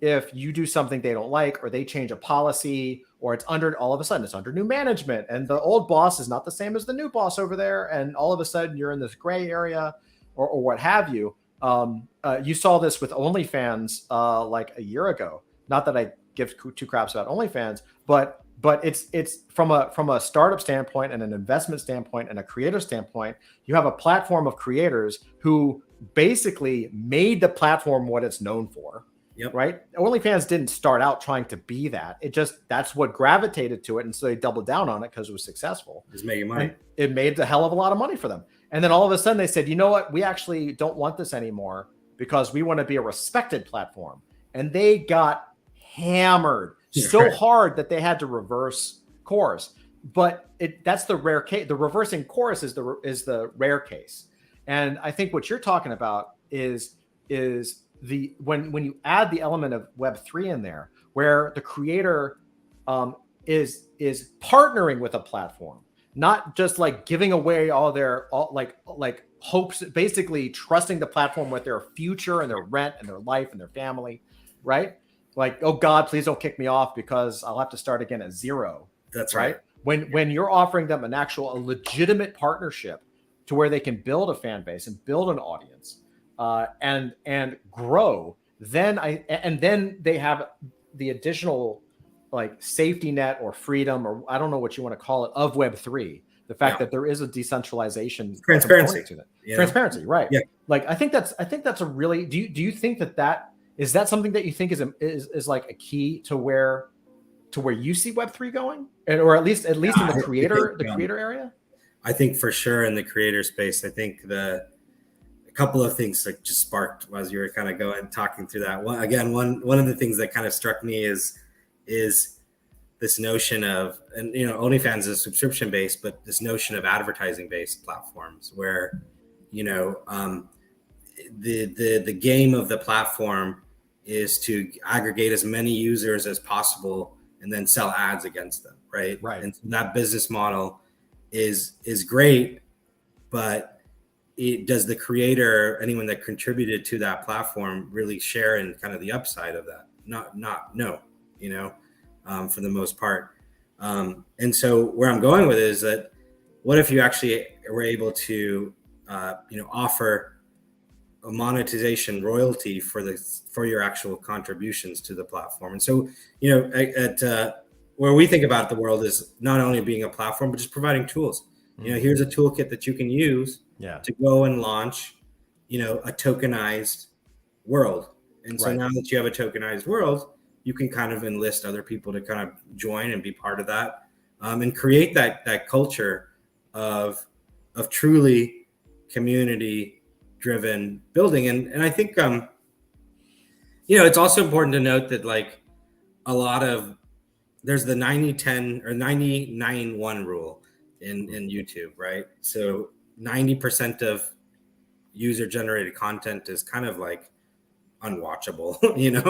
if you do something they don't like, or they change a policy, or all of a sudden it's under new management and the old boss is not the same as the new boss over there. And all of a sudden you're in this gray area or what have you. You saw this with OnlyFans like a year ago. Not that I give two craps about OnlyFans, but it's from a startup standpoint and an investment standpoint and a creator standpoint, you have a platform of creators who basically made the platform what it's known for. Yep. Right. OnlyFans didn't start out trying to be that. That's what gravitated to it. And so they doubled down on it because it was successful. It's making money. And it made a hell of a lot of money for them. And then all of a sudden they said, you know what? We actually don't want this anymore because we want to be a respected platform. And they got hammered so hard that they had to reverse course. But that's the rare case. The reversing course is the rare case. And I think what you're talking about is when you add the element of Web3 in there, where the creator is partnering with a platform, not just like giving away all like hopes, basically trusting the platform with their future and their rent and their life and their family, right? Like, oh God, please don't kick me off because I'll have to start again at zero. That's right. When you're offering them a legitimate partnership to where they can build a fan base and build an audience and grow, then they have the additional like safety net or freedom, or I don't know what you want to call it, of Web3. The fact that there is a decentralization, transparency to that. Transparency, right? Yeah. Like I think that's a really. Do you think that is that something that you think is like a key to where you see Web3 going, or at least in the creator area? I think for sure in the creator space. I think a couple of things that just sparked as you were kind of talking through that. One of the things that kind of struck me is this notion of, and OnlyFans is subscription based, but this notion of advertising based platforms where the game of the platform is to aggregate as many users as possible and then sell ads against them, right? And so that business model is great, but does the creator, anyone that contributed to that platform, really share in kind of the upside of that? No, for the most part. And so where I'm going with it is that what if you actually were able to offer a monetization royalty for your actual contributions to the platform. And so, at where we think about the world is not only being a platform, but just providing tools. Here's a toolkit that you can use to go and launch, a tokenized world. And so now that you have a tokenized world, you can kind of enlist other people to kind of join and be part of that, and create that culture of truly community driven building. And I think, it's also important to note that like there's the 90-10 or 90-9-1 rule in YouTube, right? So 90% of user generated content is kind of like unwatchable.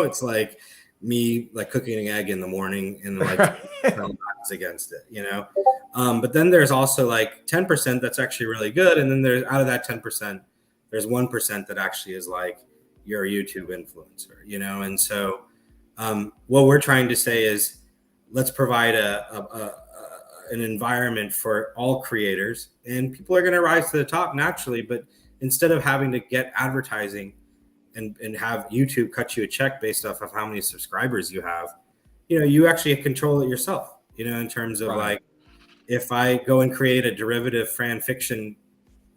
It's like me like cooking an egg in the morning and like against it, but then there's also like 10% that's actually really good, and then there's out of that 10% there's 1% that actually is like your YouTube influencer, and so what we're trying to say is let's provide an environment for all creators, and people are going to rise to the top naturally, but instead of having to get advertising and have YouTube cut you a check based off of how many subscribers you have, you actually control it yourself, in terms of like, if I go and create a derivative fan fiction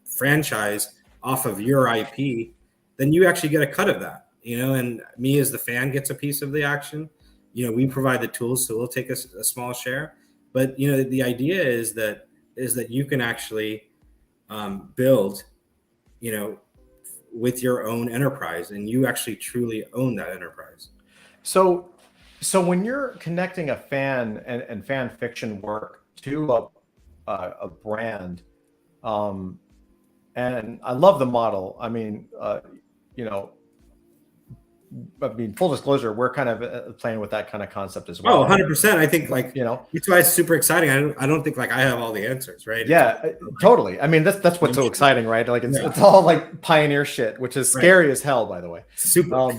franchise off of your IP, then you actually get a cut of that, and me as the fan gets a piece of the action. We provide the tools, so we'll take a small share. But, the idea is that you can actually build, with your own enterprise, and you actually truly own that enterprise. So when you're connecting a fan and fan fiction work to a brand, and I love the model. I mean, full disclosure, we're kind of playing with that kind of concept as well. Oh, 100%. I think that's why it's super exciting. I don't think like I have all the answers, right? Yeah, totally. I mean, that's what's so exciting, right? Like it's all like pioneer shit, which is scary as hell, by the way. Super.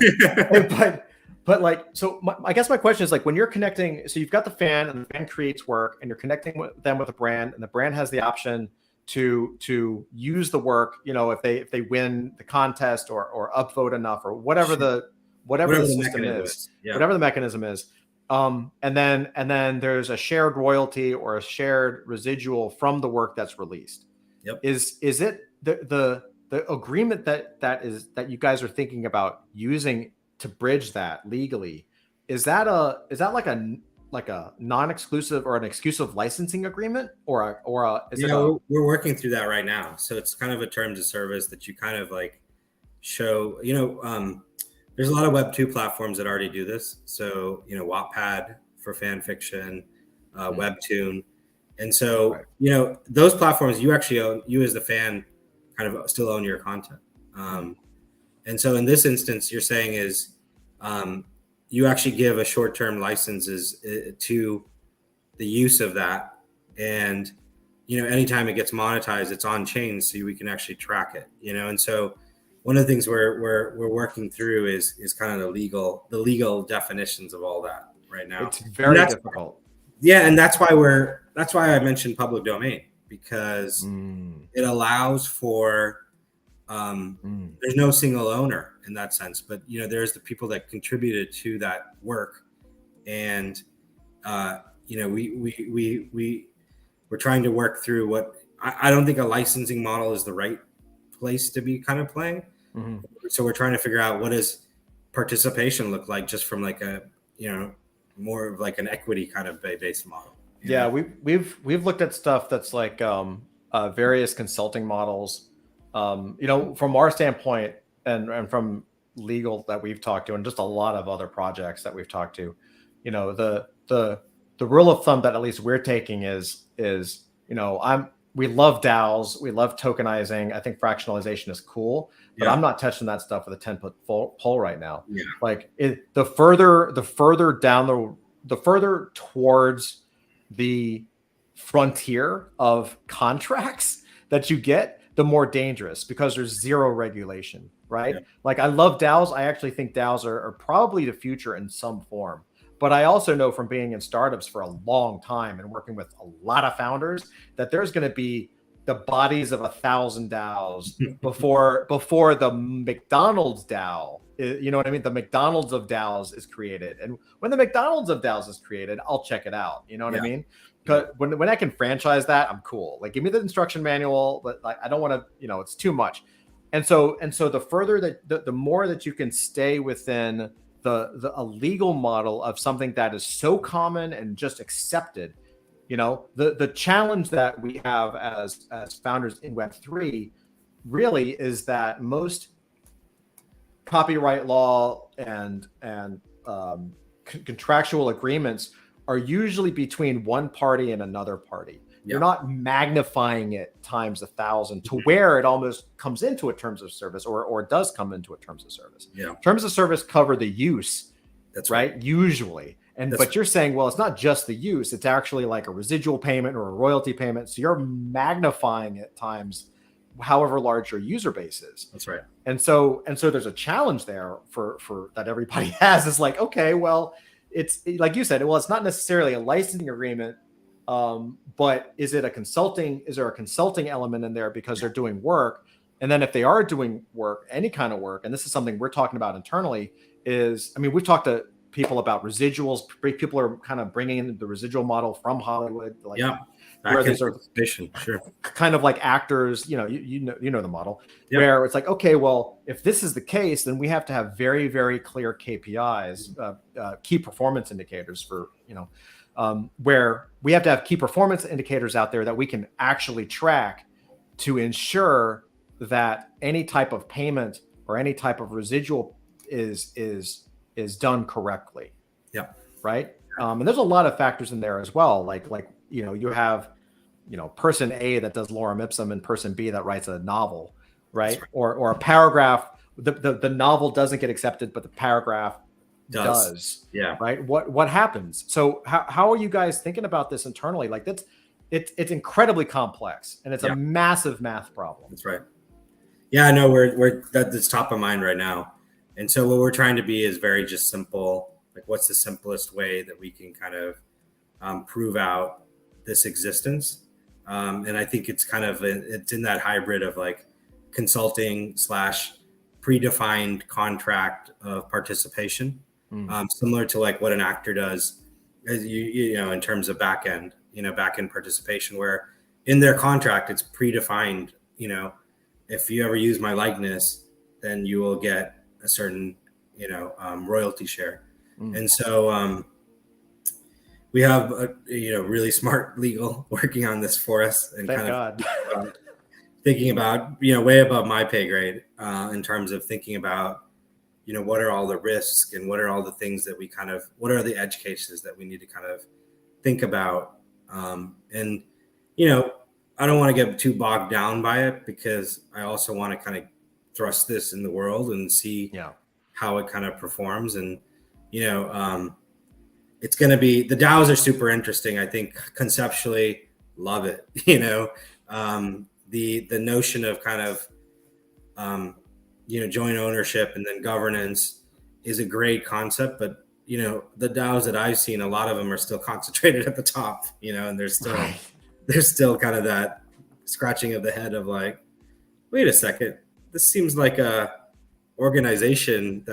But like, so I guess my question is like, when you're connecting, so you've got the fan and the fan creates work, and you're connecting them with a brand, and the brand has the option to use the work, if they win the contest or upvote enough or whatever the system is, whatever the mechanism is. And then there's a shared royalty or a shared residual from the work that's released. Yep. Is it the agreement that you guys are thinking about using to bridge that legally? Is that like a non-exclusive or an exclusive licensing agreement, or we're working through that right now. So it's kind of a terms of service that you kind of like show, there's a lot of Web 2 platforms that already do this. So, Wattpad for fan fiction, Webtoon. And so, those platforms you actually own, you as the fan kind of still own your content. And so in this instance, you're saying is you actually give a short-term licenses to the use of that. And, anytime it gets monetized, it's on chain, so we can actually track it, and so one of the things we're working through is kind of the legal definitions of all that right now. It's very difficult. Yeah, and that's why I mentioned public domain, because it allows for there's no single owner in that sense, but there's the people that contributed to that work, and we're trying to work through what I don't think a licensing model is the right place to be kind of playing. So we're trying to figure out what does participation look like, just from like a more of like an equity kind of based model. Yeah, we've looked at stuff that's like various consulting models. From our standpoint and from legal that we've talked to, and just a lot of other projects that we've talked to, the rule of thumb that at least we're taking is we love DAOs, we love tokenizing. I think fractionalization is cool, but I'm not touching that stuff with a 10-foot pole right now. Yeah. Like the further down the further towards the frontier of contracts that you get, the more dangerous, because there's zero regulation, right? Yeah. Like I love DAOs. I actually think DAOs are probably the future in some form. But I also know from being in startups for a long time and working with a lot of founders that there's going to be the bodies of 1,000 DAOs before the McDonald's DAO. You know what I mean? The McDonald's of DAOs is created, and when the McDonald's of DAOs is created, I'll check it out. You know what I mean? Because when I can franchise that, I'm cool. Like, give me the instruction manual, but like, I don't want to. You know, it's too much. And so the further that the more that you can stay within a legal model of something that is so common and just accepted, you know, the challenge that we have as founders in Web3 really is that most copyright law and contractual agreements are usually between one party and another party. You're not magnifying it times 1,000 to where it almost comes into a terms of service, or does come into a terms of service. Terms of service cover the use. That's right. Usually. But you're saying, well, it's not just the use, it's actually like a residual payment or a royalty payment. So you're magnifying it times however large your user base is. That's right. And so there's a challenge there for that everybody has. It's like, okay, well, it's like you said, well, it's not necessarily a licensing agreement. But is there a consulting element in there because they're doing work? And then if they are doing work, any kind of work, and this is something we're talking about internally, we've talked to people about residuals. People are kind of bringing in the residual model from Hollywood. Like, where these are kind of like actors, you know the model, where it's like, okay, well, if this is the case, then we have to have very, very clear KPIs, key performance indicators for, where we have to have key performance indicators out there that we can actually track to ensure that any type of payment or any type of residual is done correctly. Right. And there's a lot of factors in there as well. Like, you have, person A that does lorem ipsum and person B that writes a novel, right? Or a paragraph, the novel doesn't get accepted, but the paragraph does. Right. What happens? So how are you guys thinking about this internally? Like, it's incredibly complex, and it's a massive math problem. That's right. Yeah, no, that's top of mind right now. And so what we're trying to be is very just simple. Like, what's the simplest way that we can kind of prove out this existence? And I think it's kind of it's in that hybrid of like consulting / predefined contract of participation, similar to like what an actor does, as you know, in terms of backend participation, where in their contract it's predefined. If you ever use my likeness, then you will get a certain royalty share. And so we have a really smart legal working on this for us, and thinking about way above my pay grade in terms of thinking about what are all the risks and what are all the things that what are the edge cases that we need to kind of think about. And I don't want to get too bogged down by it, because I also want to kind of thrust this in the world and see how it kind of performs. And it's going to be, the DAOs are super interesting. I think conceptually love it. The notion of kind of joint ownership and then governance is a great concept, but the DAOs that I've seen, a lot of them are still concentrated at the top, and there's still kind of that scratching of the head of like, wait a second, this seems like a organization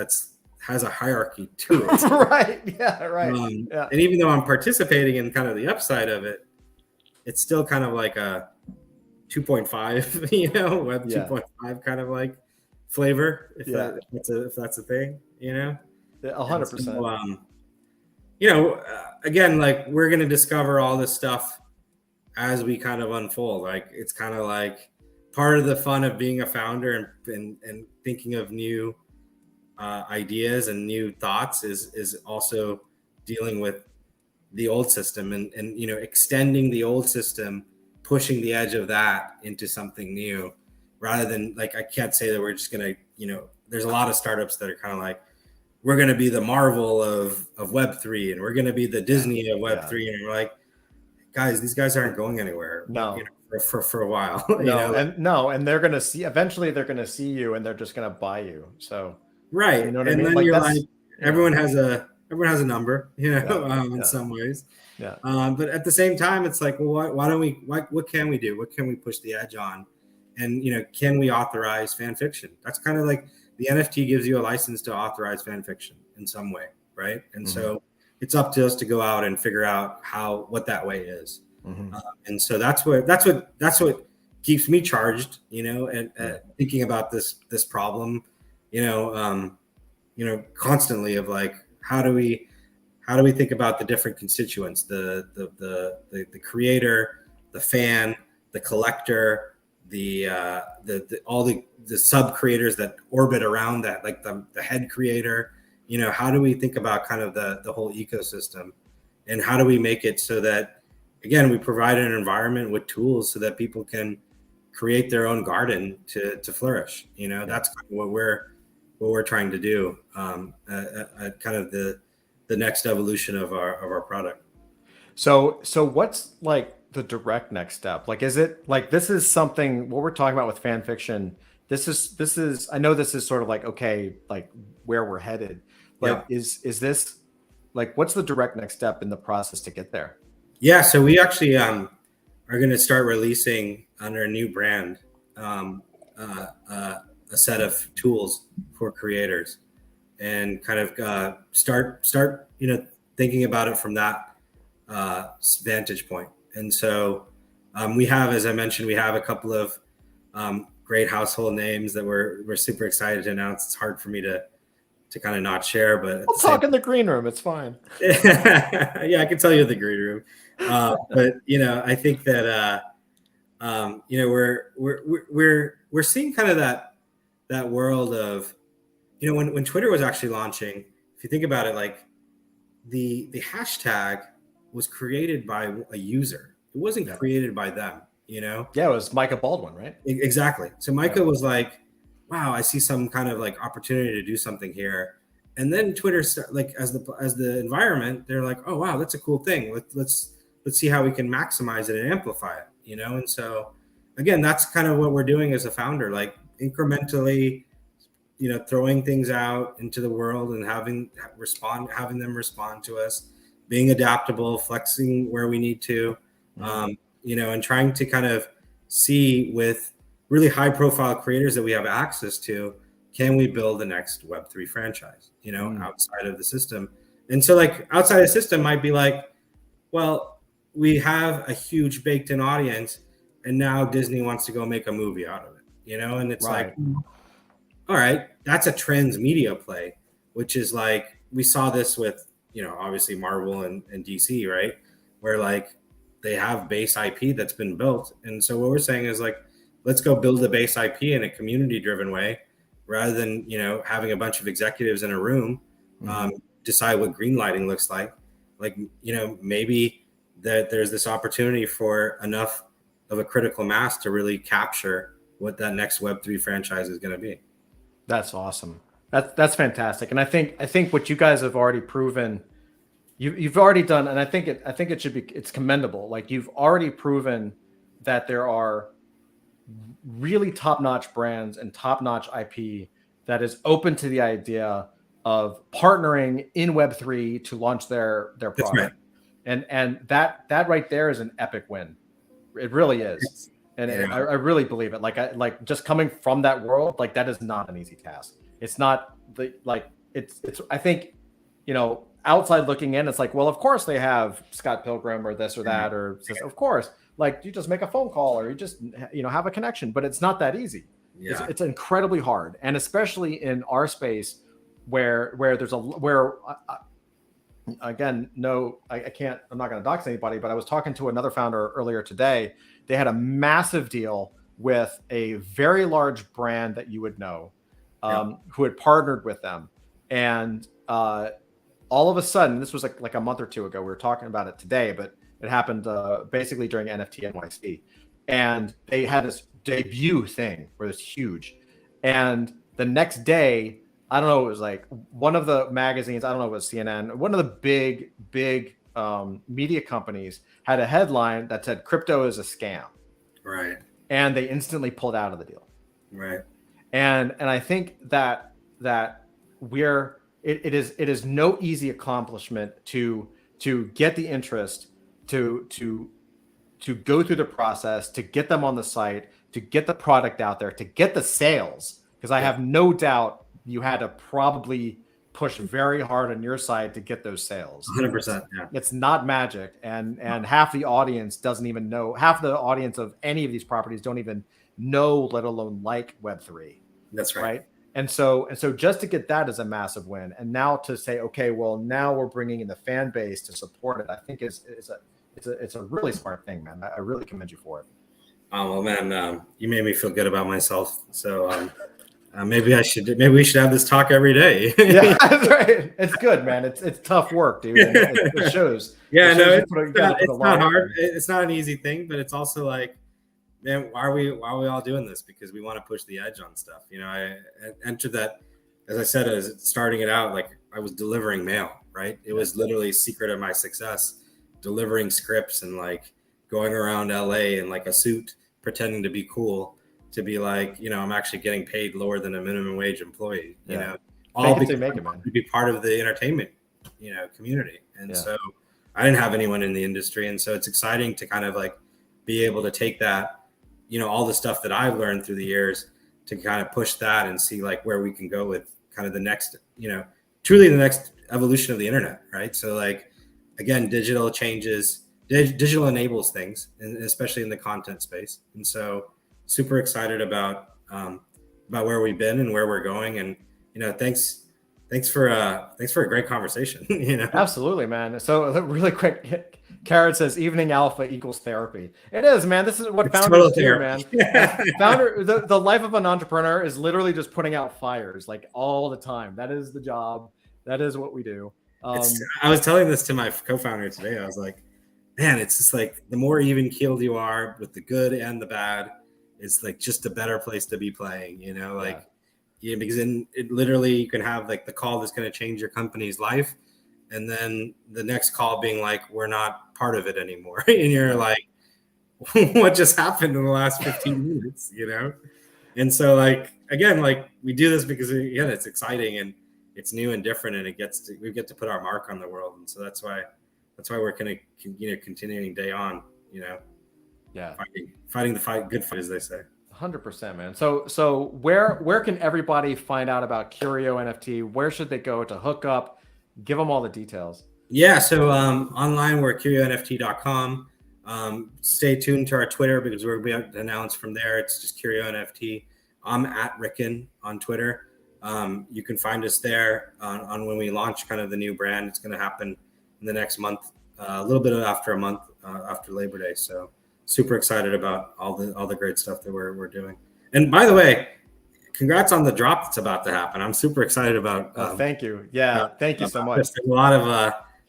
has a hierarchy to it. Right. Yeah. Right. And even though I'm participating in kind of the upside of it, it's still kind of like a 2.5, Web 2.5 kind of like flavor, if that's a thing, 100%. So, again, like, we're going to discover all this stuff as we kind of unfold. Like, it's kind of like part of the fun of being a founder and thinking of new ideas and new thoughts is also dealing with the old system and extending the old system, pushing the edge of that into something new, rather than, like, I can't say that we're just going to, there's a lot of startups that are kind of like, we're going to be the Marvel of Web3, and we're going to be the Disney of Web3. And we're like, guys, these guys aren't going anywhere. No. For a while. And they're going to see, eventually they're going to see you, and they're just going to buy you. So, right. You know what and I mean? Then like, you're like, everyone has a everyone has a number, in Yeah. some ways. Yeah. But at the same time, it's like, well, why don't we? What can we do? What can we push the edge on? And can we authorize fan fiction? That's kind of like the NFT gives you a license to authorize fan fiction in some way, right? And so it's up to us to go out and figure out what that way is. And so that's what keeps me charged, and thinking about this problem, constantly of like, how do we think about the different constituents, the creator, the fan, the collector, the all the sub creators that orbit around that, like the head creator. How do we think about kind of the whole ecosystem, and how do we make it so that, again, we provide an environment with tools so that people can create their own garden to flourish. That's kind of what we're trying to do, at kind of the next evolution of our product. So what's like the direct next step? Like, is it like, this is something, what we're talking about with fan fiction, this is I know this is sort of like, okay, like where we're headed, but is this like, what's the direct next step in the process to get there? Yeah, so we actually are going to start releasing under a new brand, a set of tools for creators, and kind of start thinking about it from that vantage point. And so we have, as I mentioned, we have a couple of great household names that we're super excited to announce. It's hard for me to kind of not share, but we'll talk in the green room. It's fine. Yeah, I can tell you the green room. But I think that we're seeing kind of that world of, when Twitter was actually launching, if you think about it, like the hashtag was created by a user. It wasn't created by them, Yeah, it was Micah Baldwin, right? Exactly. So Micah was like, wow, I see some kind of like opportunity to do something here. And then Twitter, like as the environment, they're like, oh wow, that's a cool thing. Let's see how we can maximize it and amplify it, And so again, that's kind of what we're doing as a founder, like incrementally, throwing things out into the world and having them respond to us, being adaptable, flexing where we need to, and trying to kind of see with really high profile creators that we have access to, can we build the next Web3 franchise, outside of the system? And so like outside of the system might be like, well, we have a huge baked in audience and now Disney wants to go make a movie out of it, and it's like, all right, that's a transmedia play, which is like, we saw this with, obviously Marvel and DC, right? Where like they have base IP that's been built. And so what we're saying is like, let's go build a base IP in a community driven way, rather than, having a bunch of executives in a room, decide what green lighting looks like. Like, maybe that there's this opportunity for enough of a critical mass to really capture what that next Web3 franchise is going to be. That's awesome. That's fantastic. And I think what you guys have already proven, you've already done, and I think it's commendable. Like, you've already proven that there are really top-notch brands and top-notch IP that is open to the idea of partnering in Web3 to launch their product. Right. And that right there is an epic win. It really is. And I really believe it. Like just coming from that world, like that is not an easy task. It's not it's I think, outside looking in, it's like, well, of course they have Scott Pilgrim or this or that, or just, of course, like you just make a phone call or you just, have a connection, but it's not that easy. Yeah. It's incredibly hard. And especially in our space where there's again, I can't, I'm not going to dox anybody, but I was talking to another founder earlier today. They had a massive deal with a very large brand that you would know, who had partnered with them. And all of a sudden, this was like a month or two ago, we were talking about it today, but it happened basically during NFT NYC. And they had this debut thing where it was huge. And the next day, I don't know, it was like one of the magazines, I don't know, it was CNN, one of the big media companies had a headline that said crypto is a scam. Right. And they instantly pulled out of the deal. Right. And I think that we're it is no easy accomplishment to get the interest, to go through the process, to get them on the site, to get the product out there, to get the sales. Because I have no doubt you had to probably push very hard on your side to get those sales. 100%. Yeah. It's not magic, and half the audience doesn't even know. Half the audience of any of these properties don't even know, let alone like Web3. That's right. Right. And so just to get that is a massive win. And now to say, okay, well, now we're bringing in the fan base to support it, I think it's a really smart thing, man. I really commend you for it. Oh, well, man, you made me feel good about myself. So maybe we should have this talk every day. Yeah, that's right. It's good, man. It's tough work, dude. And it shows. Yeah, it no, shows it's not hard. It's not an easy thing, but it's also like, man, why are we all doing this? Because we want to push the edge on stuff. You know, I entered that, as I said, as starting it out, like I was delivering mail, right? It was literally secret of my success, delivering scripts and like going around LA in like a suit, pretending to be cool, to be like, you know, I'm actually getting paid lower than a minimum wage employee, you know, all because to be part of the entertainment, you know, community. And so I didn't have anyone in the industry. And so it's exciting to kind of like be able to take that, you know, all the stuff that I've learned through the years to kind of push that and see like where we can go with kind of the next, you know, truly the next evolution of the internet. Right. So like, again, digital enables things, and especially in the content space. And so super excited about where we've been and where we're going. And, you know, thanks for a great conversation. You know, absolutely, man. So really quick, Carrot says evening alpha equals therapy. It is, man. This is what founders do, man. The life of an entrepreneur is literally just putting out fires like all the time. That is the job. That is what we do. I was telling this to my co-founder today. I was like, man, it's just like the more even keeled you are with the good and the bad, it's like just a better place to be playing, you know, like, because it literally, you can have like the call that's going to change your company's life. And then the next call being like, we're not part of it anymore. And you're like, what just happened in the last 15 minutes, you know? And so like, again, like we do this because again, it's exciting and it's new and different, and we get to put our mark on the world. And so that's why we're kind of, you know, continuing day on, you know, fighting the fight, good fight, as they say. 100%, man. So where can everybody find out about Curio NFT? Where should they go to hook up? Give them all the details. Yeah, so online we're at CurioNFT.com. Stay tuned to our Twitter because we're going to announce from there. It's just Curio NFT. I'm at Rikin on Twitter. You can find us there on when we launch kind of the new brand. It's going to happen in the next month, a little bit after a month after Labor Day. So super excited about all the great stuff that we're doing. And by the way, congrats on the drop that's about to happen. I'm super excited about. Thank you. Yeah, thank you so much.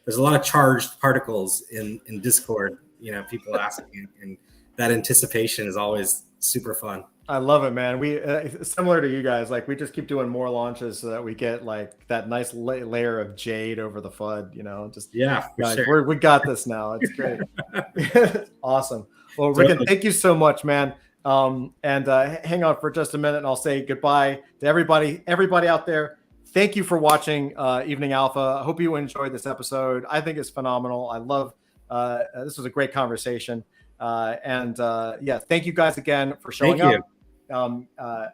There's a lot of charged particles in Discord. You know, people asking, and that anticipation is always super fun. I love it, man. We similar to you guys, like we just keep doing more launches so that we get like that nice layer of jade over the FUD. You know, just sure. we got this now. It's great. Awesome. Well, Rikin, thank you so much, man. And hang on for just a minute and I'll say goodbye to everybody out there. Thank you for watching Evening Alpha. I hope you enjoyed this episode. I think it's phenomenal. I love this was a great conversation. Thank you guys again for showing up.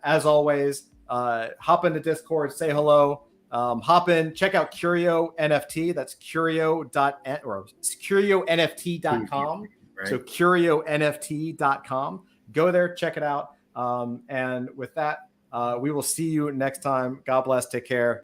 As always, hop into Discord, say hello, hop in, check out Curio NFT. That's curionft.com. Right. So curionft.com. Go there, check it out. And with that, we will see you next time. God bless. Take care.